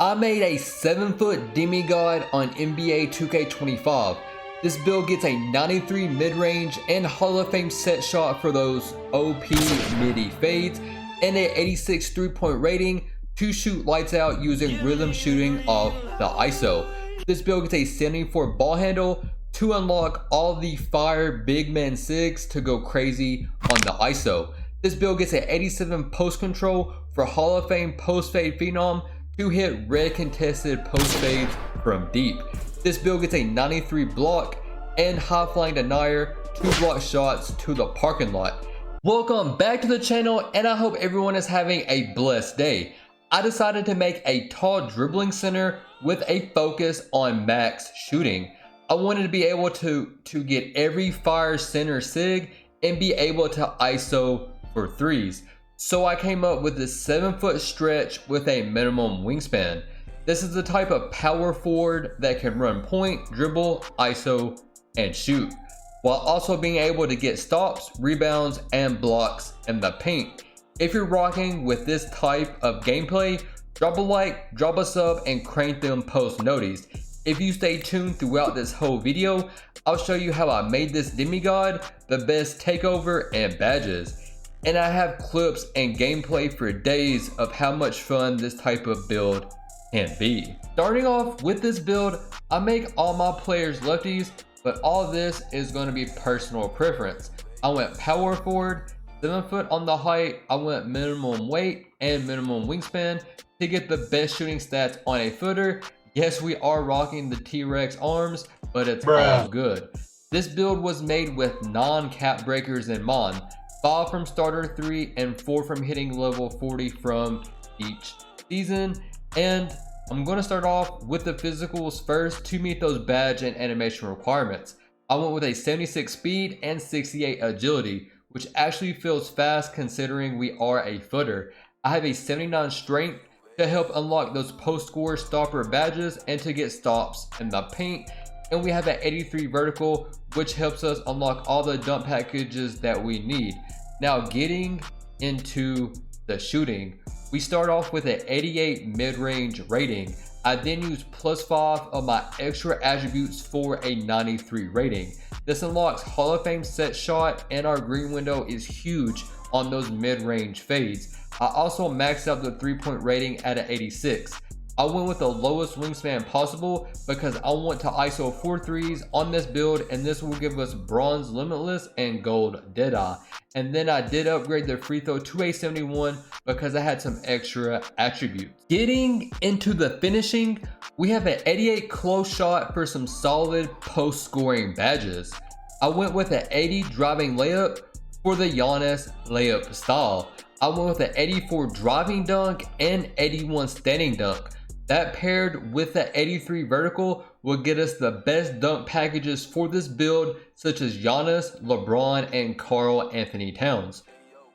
I made a 7-foot demigod on NBA 2K25. This build gets a 93 mid-range and Hall of Fame set shot for those OP midi fades, and an 86 3-point rating to shoot lights out using rhythm shooting off the ISO. This build gets a 74 ball handle to unlock all the fire bigman sigs to go crazy on the ISO. This build gets an 87 post control for Hall of Fame post fade phenom to hit red contested post fades from deep. This build gets a 93 block and high flying denier to block shots to the parking lot. Welcome back to the channel, and I hope everyone is having a blessed day. I decided to make a tall dribbling center with a focus on max shooting. I wanted to be able to get every fire center sig and be able to ISO for threes. So I came up with this 7-foot stretch with a minimum wingspan. This is the type of power forward that can run point, dribble, ISO, and shoot, while also being able to get stops, rebounds, and blocks in the paint. If you're rocking with this type of gameplay, drop a like, drop a sub, and crank them post notice. If you stay tuned throughout this whole video, I'll show you how I made this demigod, the best takeover, and badges. And I have clips and gameplay for days of how much fun this type of build can be. Starting off with this build, I make all my players lefties, but all of this is going to be personal preference. I went power forward, 7 foot on the height. I went minimum weight and minimum wingspan to get the best shooting stats on a footer. Yes, we are rocking the T-Rex arms, but it's all good. This build was made with non-cap breakers in mind. 5 from starter 3 and 4 from hitting level 40 from each season. And I'm going to start off with the physicals first to meet those badge and animation requirements. I went with a 76 speed and 68 agility, which actually feels fast considering we are a footer. I have a 79 strength to help unlock those post score stopper badges and to get stops in the paint. And we have an 83 vertical, which helps us unlock all the dump packages that we need. Now getting into the shooting, we start off with an 88 mid-range rating. I then use +5 of my extra attributes for a 93 rating. This unlocks Hall of Fame set shot, and our green window is huge on those mid-range fades. I also maxed out the 3-point rating at an 86. I went with the lowest wingspan possible because I want to ISO 4 threes on this build, and this will give us bronze limitless and gold deadeye. And then I did upgrade the free throw to a 71 because I had some extra attributes. Getting into the finishing, we have an 88 close shot for some solid post scoring badges. I went with an 80 driving layup for the Giannis layup style. I went with an 84 driving dunk and 81 standing dunk. That paired with the 83 vertical will get us the best dunk packages for this build, such as Giannis, LeBron, and Karl Anthony Towns.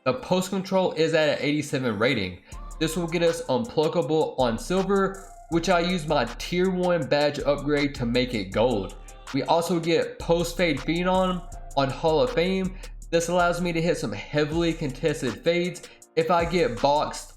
The post control is at an 87 rating. This will get us unpluckable on silver, which I use my tier 1 badge upgrade to make it gold. We also get post fade phenom on Hall of Fame. This allows me to hit some heavily contested fades if I get boxed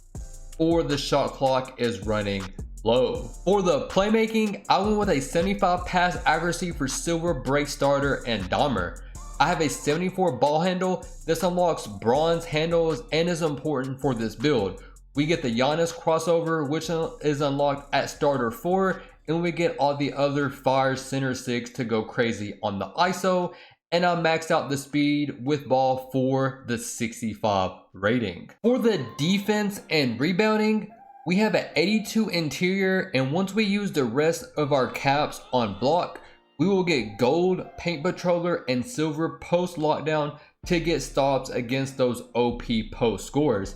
or the shot clock is running low. For the playmaking, I went with a 75 pass accuracy for silver, break starter, and Dahmer. I have a 74 ball handle. This unlocks bronze handles and is important for this build. We get the Giannis crossover, which is unlocked at starter 4, and we get all the other fire center sigs to go crazy on the ISO. And I maxed out the speed with ball for the 65 rating. For the defense and rebounding, we have an 82 interior, and once we use the rest of our caps on block, we will get gold, paint patroller, and silver post lockdown to get stops against those OP post scores.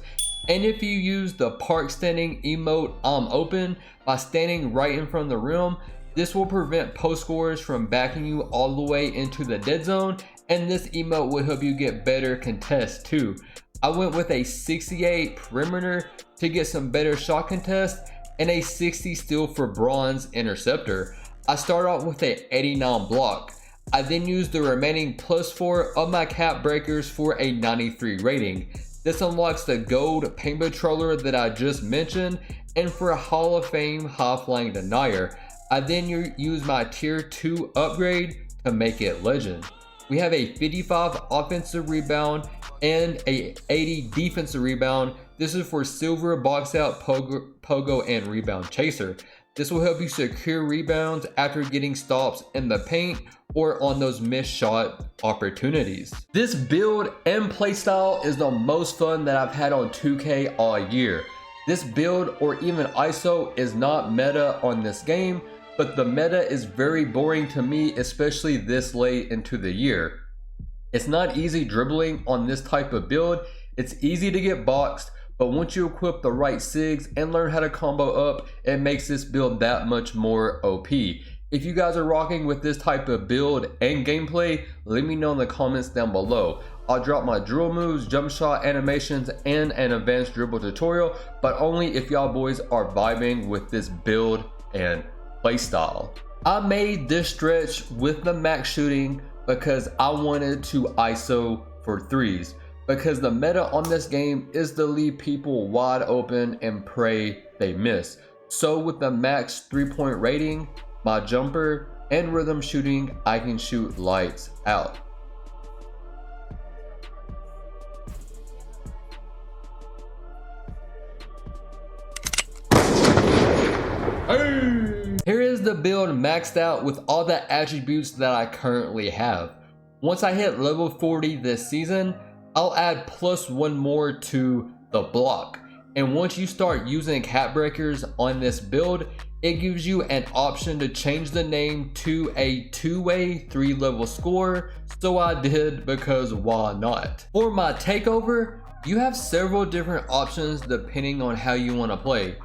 And if you use the park standing emote I'm open by standing right in front of the rim, this will prevent post scorers from backing you all the way into the dead zone, and this emote will help you get better contests too. I went with a 68 perimeter to get some better shot contests and a 60 steal for bronze interceptor. I start off with an 89 block. I then used the remaining +4 of my cap breakers for a 93 rating. This unlocks the gold paint patroller that I just mentioned, and for a Hall of Fame high flying denier, I then use my tier 2 upgrade to make it legend. We have a 55 offensive rebound and a 80 defensive rebound. This is for silver box out, pogo, and rebound chaser. This will help you secure rebounds after getting stops in the paint or on those missed shot opportunities. This build and playstyle is the most fun that I've had on 2K all year. This build or even ISO is not meta on this game, but the meta is very boring to me, especially this late into the year. It's not easy dribbling on this type of build. It's easy to get boxed, but once you equip the right sigs and learn how to combo up, it makes this build that much more OP. If you guys are rocking with this type of build and gameplay, let me know in the comments down below. I'll drop my drill moves, jump shot animations, and an advanced dribble tutorial, but only if y'all boys are vibing with this build and playstyle. I made this stretch with the max shooting because I wanted to ISO for threes, because the meta on this game is to leave people wide open and pray they miss. So with the max 3-point rating, my jumper and rhythm shooting, I can shoot lights out. Here is the build maxed out with all the attributes that I currently have. Once I hit level 40 this season, I'll add +1 more to the block. And once you start using cap breakers on this build, it gives you an option to change the name to a 2-way 3-level score. So I did, because why not? For my takeover, you have several different options depending on how you want to play.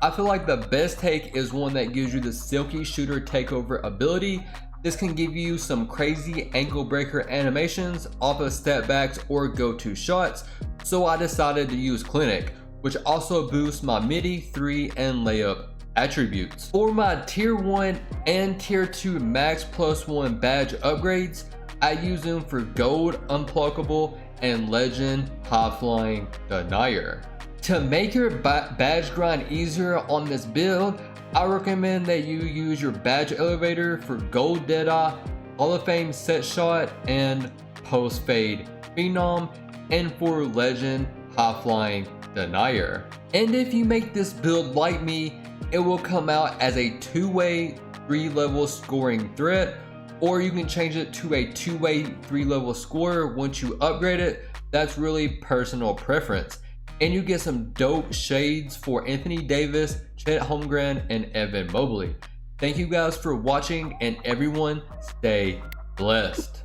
I feel like the best take is one that gives you the silky shooter takeover ability. This can give you some crazy ankle breaker animations off of step backs or go-to shots, so I decided to use clinic, which also boosts my midi, 3, and layup attributes. For my tier 1 and tier 2 max +1 badge upgrades, I use them for gold unpluckable and legend high flying denier. To make your badge grind easier on this build, I recommend that you use your badge elevator for gold deadeye, Hall of Fame set shot, and post fade phenom, and for legend high flying denier. And if you make this build like me, it will come out as a 2-way 3-level scoring threat, or you can change it to a 2-way 3-level score once you upgrade it. That's really personal preference. And you get some dope shades for Anthony Davis, Chet Holmgren, and Evan Mobley. Thank you guys for watching, and everyone stay blessed.